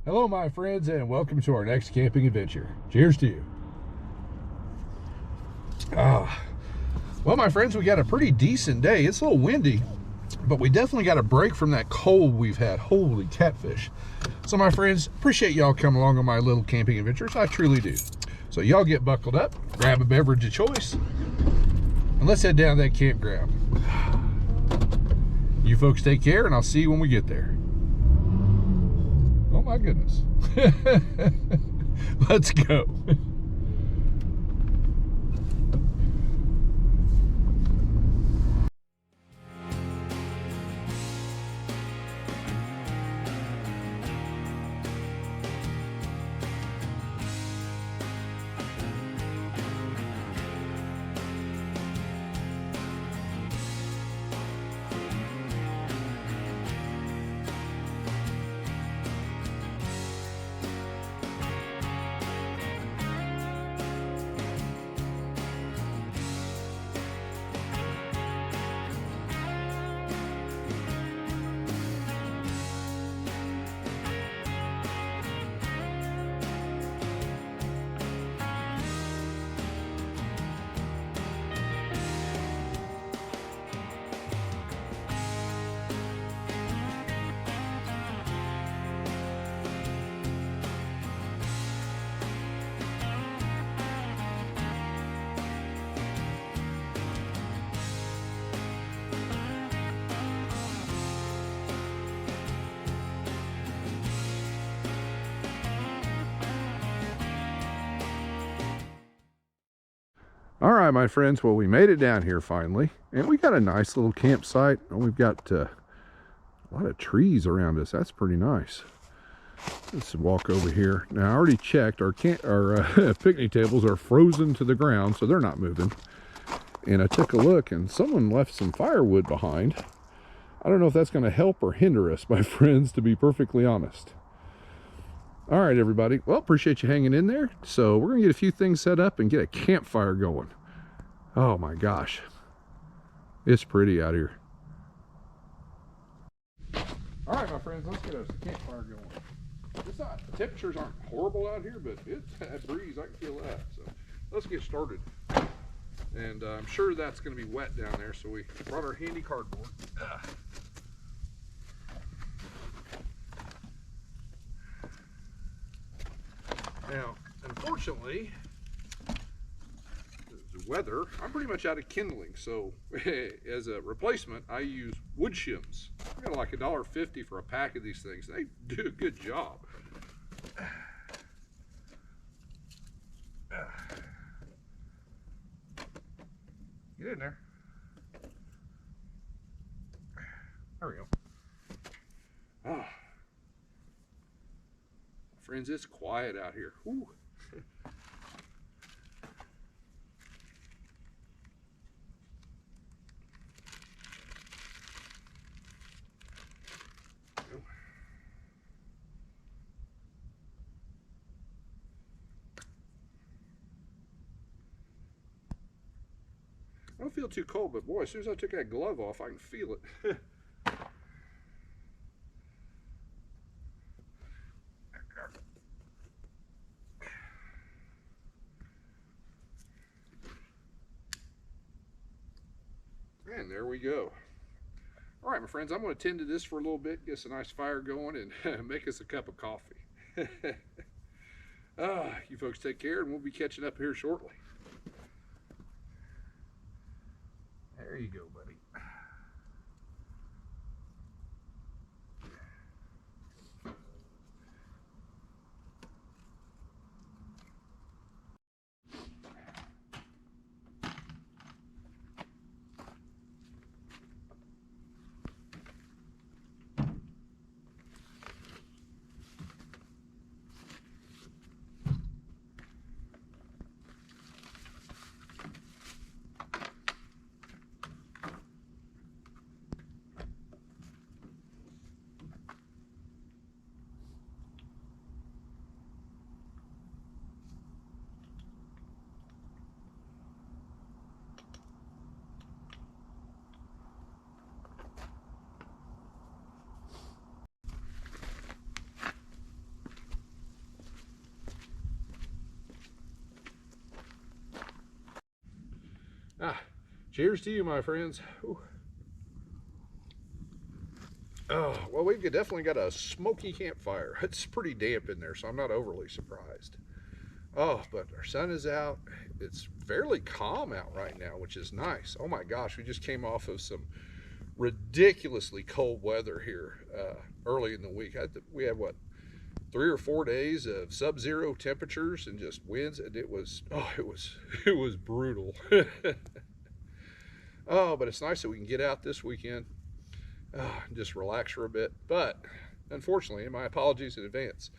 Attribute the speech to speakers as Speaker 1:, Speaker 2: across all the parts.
Speaker 1: Hello, my friends, and welcome to our next camping adventure. Cheers to you. Well, my friends, we got a pretty decent day. It's a little windy, but we definitely got a break from that cold we've had. Holy catfish. So, my friends, appreciate y'all coming along on my little camping adventures. I truly do. So, y'all get buckled up, grab a beverage of choice, and let's head down to that campground. You folks take care, and I'll see you when we get there. Oh my goodness. Let's go. All right, my friends, well, we made it down here finally, and we got a nice little campsite, and we've got a lot of trees around us. That's pretty nice. Let's walk over here. Now, I already checked. Our picnic tables are frozen to the ground, so they're not moving. And I took a look, and someone left some firewood behind. I don't know if that's going to help or hinder us, my friends, to be perfectly honest. All right, everybody. Well, appreciate you hanging in there. So we're going to get a few things set up and get a campfire going. Oh, my gosh. It's pretty out here. All right, my friends, let's get a campfire going. The temperatures aren't horrible out here, but it's that breeze. I can feel that. So let's get started. And I'm sure that's going to be wet down there, so we brought our handy cardboard. Now, unfortunately, the weather, I'm pretty much out of kindling, so as a replacement, I use wood shims. I got like $1.50 for a pack of these things. They do a good job. Get in there. There we go. Ah. Friends, it's quiet out here. Whew. I don't feel too cold, but boy, as soon as I took that glove off, I can feel it. And there we go. All right, my friends, I'm going to tend to this for a little bit, get us a nice fire going, and make us a cup of coffee. You folks take care, and we'll be catching up here shortly. There you go, buddy. Cheers to you, my friends. Ooh. Oh, well, we've definitely got a smoky campfire. It's pretty damp in there, so I'm not overly surprised. Oh, but our sun is out. It's fairly calm out right now, which is nice. Oh my gosh, we just came off of some ridiculously cold weather here early in the week. We had what, 3 or 4 days of sub-zero temperatures and just winds, and it was it was brutal. Oh, but it's nice that we can get out this weekend and just relax for a bit. But unfortunately, and my apologies in advance,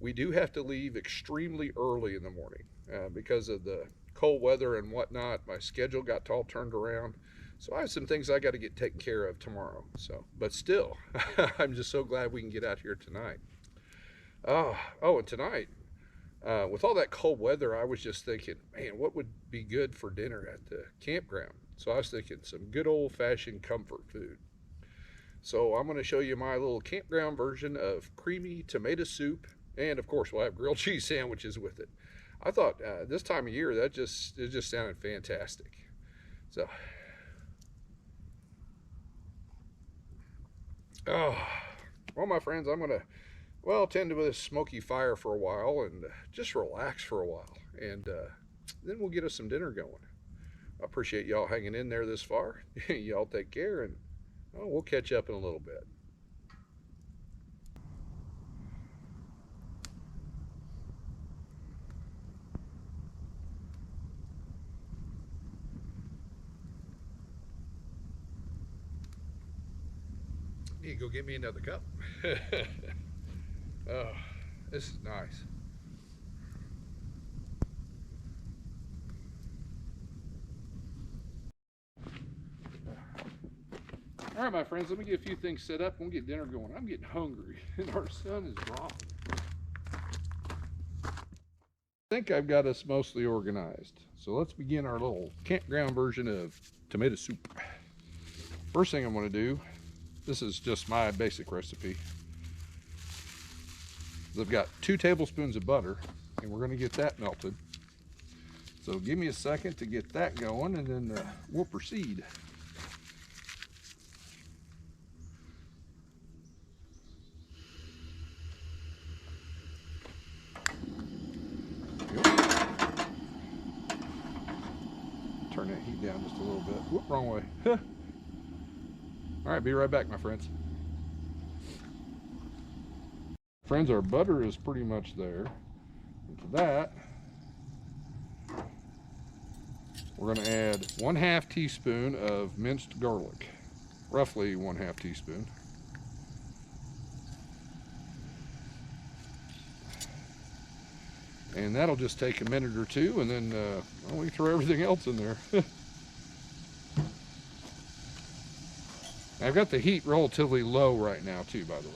Speaker 1: we do have to leave extremely early in the morning because of the cold weather and whatnot. My schedule got all turned around, so I have some things I got to get taken care of tomorrow. So, but still, I'm just so glad we can get out here tonight. Oh, and tonight, with all that cold weather, I was just thinking, man, what would be good for dinner at the campground? So I was thinking some good old-fashioned comfort food. So I'm going to show you my little campground version of creamy tomato soup, and of course we'll have grilled cheese sandwiches with it. I thought this time of year it just sounded fantastic. So, oh, well, my friends, I'm going to tend to this smoky fire for a while and just relax for a while, and then we'll get us some dinner going. I appreciate y'all hanging in there this far. Y'all take care, and we'll catch up in a little bit. You go get me another cup. Oh, this is nice. All right, my friends, let me get a few things set up and we'll get dinner going. I'm getting hungry and our sun is dropping. I think I've got us mostly organized. So let's begin our little campground version of tomato soup. First thing I'm going to do, this is just my basic recipe. I've got 2 tablespoons of butter, and we're going to get that melted. So give me a second to get that going, and then we'll proceed. Turn that heat down just a little bit. Whoop, wrong way. All right, be right back, my friends. Friends, our butter is pretty much there. And for that, we're going to add 1/2 teaspoon of minced garlic, roughly 1/2 teaspoon. And that'll just take a minute or two, and then we throw everything else in there. I've got the heat relatively low right now too, by the way.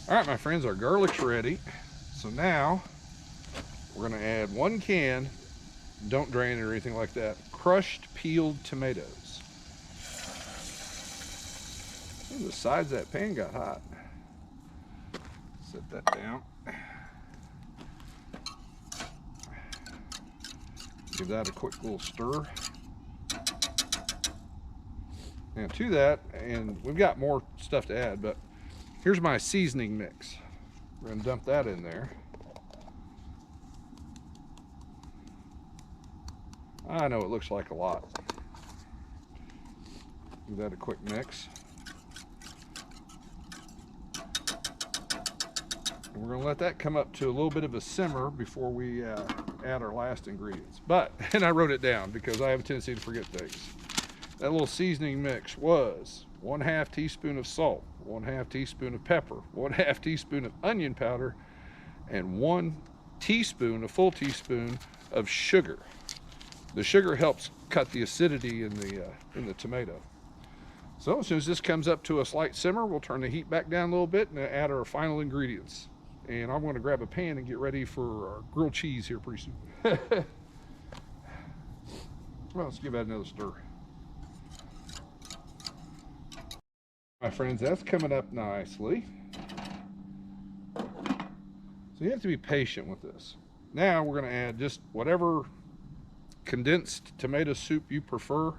Speaker 1: All right, my friends, our garlic's ready. So now we're going to add 1 can, don't drain it or anything like that, crushed peeled tomatoes. Ooh, the sides of that pan got hot. Set that down. Give that a quick little stir. And to that, and we've got more stuff to add, but here's my seasoning mix. We're going to dump that in there. I know it looks like a lot. Give that a quick mix. And we're going to let that come up to a little bit of a simmer before we add our last ingredients. But, and I wrote it down because I have a tendency to forget things. That little seasoning mix was 1/2 teaspoon of salt, 1/2 teaspoon of pepper, 1/2 teaspoon of onion powder, and 1 teaspoon, a full teaspoon of sugar. The sugar helps cut the acidity in the tomato. So as soon as this comes up to a slight simmer, we'll turn the heat back down a little bit and add our final ingredients. And I'm going to grab a pan and get ready for our grilled cheese here pretty soon. Well, let's give that another stir. My friends, that's coming up nicely. So you have to be patient with this. Now we're going to add just whatever condensed tomato soup you prefer.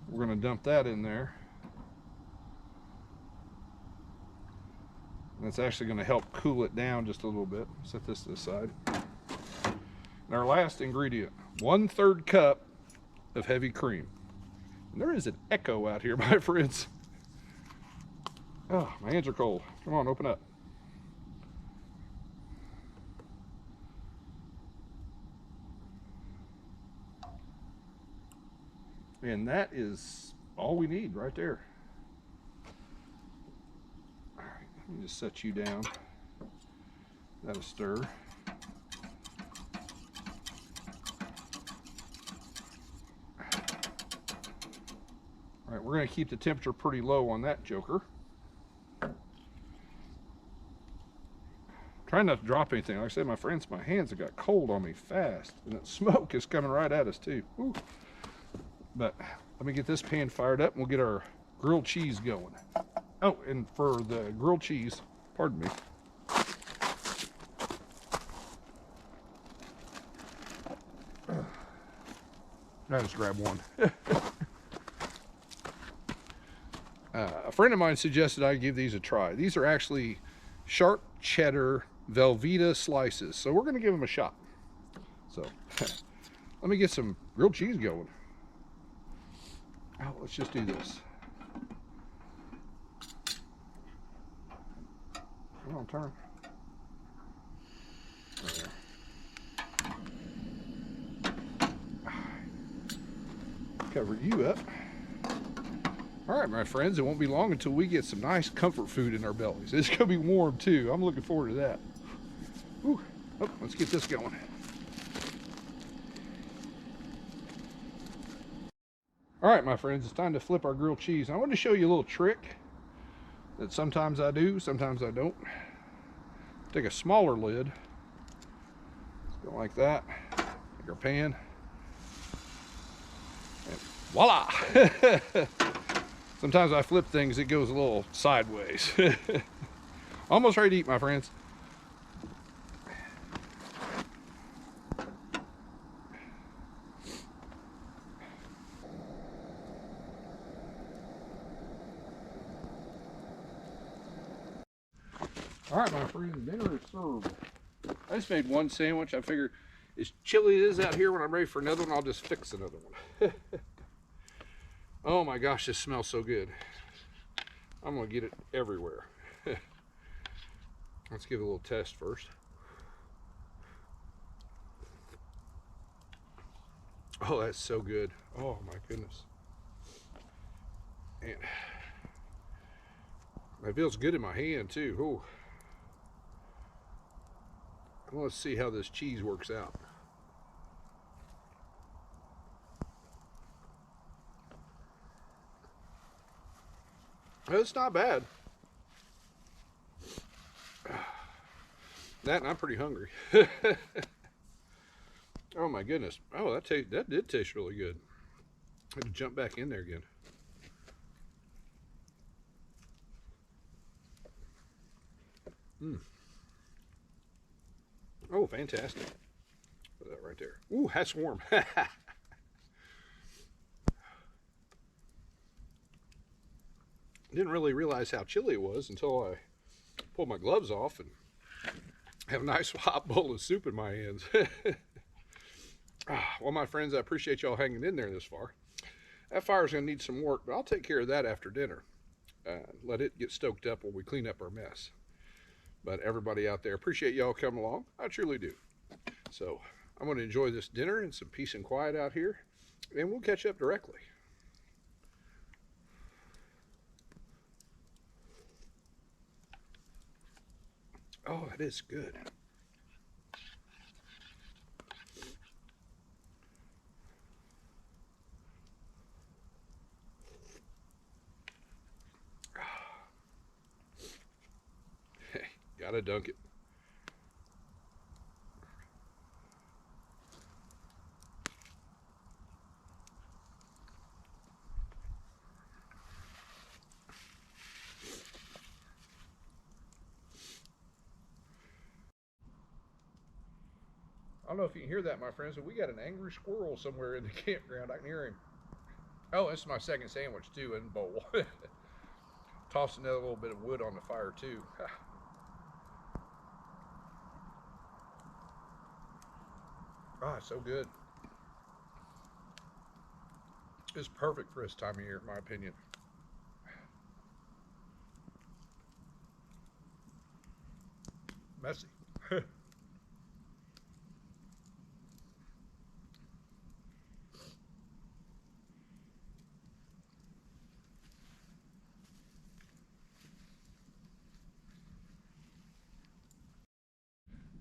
Speaker 1: We're going to dump that in there. And it's actually going to help cool it down just a little bit. Set this to the side. And our last ingredient, 1/3 cup of heavy cream. And there is an echo out here, my friends. Oh, my hands are cold. Come on, open up. And that is all we need right there. All right, let me just set you down. That'll stir. All right, we're going to keep the temperature pretty low on that joker. Trying not to drop anything. Like I said, my friends, my hands have got cold on me fast. And the smoke is coming right at us too. Ooh. But let me get this pan fired up and we'll get our grilled cheese going. Oh, and for the grilled cheese, pardon me. I just grabbed one. A friend of mine suggested I give these a try. These are actually sharp cheddar Velveeta slices. So we're going to give them a shot. So let me get some grilled cheese going. Oh, let's just do this. Come on, turn. There. Cover you up. All right, my friends, it won't be long until we get some nice comfort food in our bellies. It's going to be warm, too. I'm looking forward to that. Whew. Oh, let's get this going. All right, my friends, it's time to flip our grilled cheese. I want to show you a little trick that sometimes I do, sometimes I don't. Take a smaller lid. Let's go like that. Take our pan. And voila! Sometimes I flip things, it goes a little sideways. Almost ready to eat, my friends. All right, my friends, dinner is served. I just made one sandwich. I figure as chilly as it is out here, when I'm ready for another one, I'll just fix another one. Oh my gosh, this smells so good. I'm gonna get it everywhere. Let's give it a little test first. Oh, that's so good. Oh my goodness. And it feels good in my hand too. Ooh. I want to see how this cheese works out. It's not bad. That, and I'm pretty hungry. Oh my goodness. Oh, that did taste really good. I had to jump back in there again. Oh, fantastic. Put that right there. Ooh, that's warm. Didn't really realize how chilly it was until I pulled my gloves off and have a nice hot bowl of soup in my hands. Well, my friends, I appreciate y'all hanging in there this far. That fire's going to need some work, but I'll take care of that after dinner. Let it get stoked up while we clean up our mess. But everybody out there, appreciate y'all coming along. I truly do. So I'm going to enjoy this dinner and some peace and quiet out here, and we'll catch up directly. Oh, that is good. Hey, gotta dunk it. don't know if you can hear that, my friends, but we got an angry squirrel somewhere in the campground. I can hear him. Oh, this is my second sandwich too in the bowl. Tossed another little bit of wood on the fire too. Ah, so good. It's perfect for this time of year, in my opinion. Messy.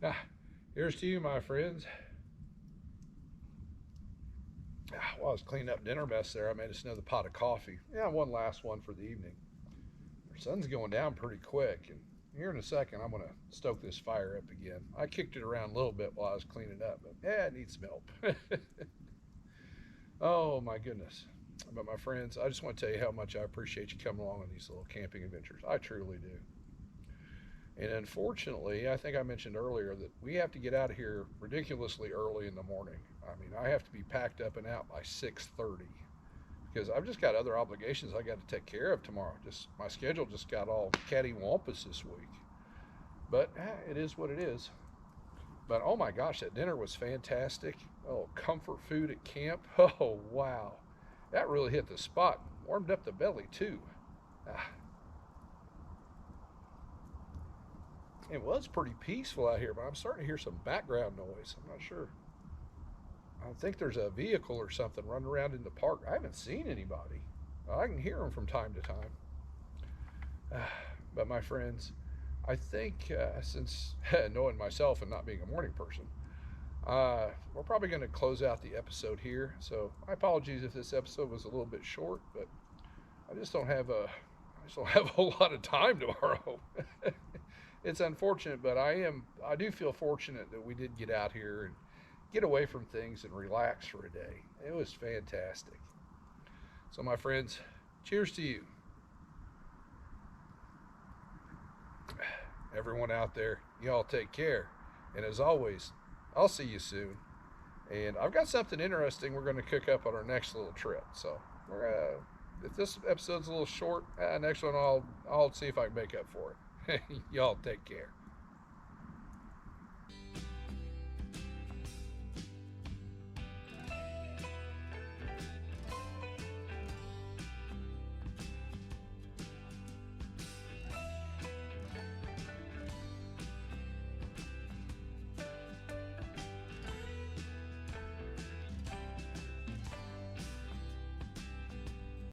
Speaker 1: Ah, here's to you, my friends. While I was cleaning up dinner mess there, I made us another pot of coffee. Yeah, one last one for the evening. The sun's going down pretty quick, and here in a second, I'm going to stoke this fire up again. I kicked it around a little bit while I was cleaning up, but yeah, it needs some help. Oh, my goodness. But my friends, I just want to tell you how much I appreciate you coming along on these little camping adventures. I truly do. And unfortunately, I think I mentioned earlier that we have to get out of here ridiculously early in the morning. I mean, I have to be packed up and out by 6:30 because I've just got other obligations I got to take care of tomorrow. Just my schedule just got all cattywampus this week. But it is what it is. But oh my gosh, that dinner was fantastic. Oh, comfort food at camp. Oh wow, that really hit the spot. Warmed up the belly too. Ah, it was pretty peaceful out here, but I'm starting to hear some background noise. I'm not sure. I think there's a vehicle or something running around in the park. I haven't seen anybody. I can hear them from time to time. But my friends, I think since knowing myself and not being a morning person, we're probably going to close out the episode here. So my apologies if this episode was a little bit short, but I just don't have a whole lot of time tomorrow. It's unfortunate, but I do feel fortunate that we did get out here and get away from things and relax for a day. It was fantastic. So my friends, cheers to you. Everyone out there, y'all take care. And as always, I'll see you soon. And I've got something interesting we're going to cook up on our next little trip. So if this episode's a little short, next one I'll see if I can make up for it. Y'all take care.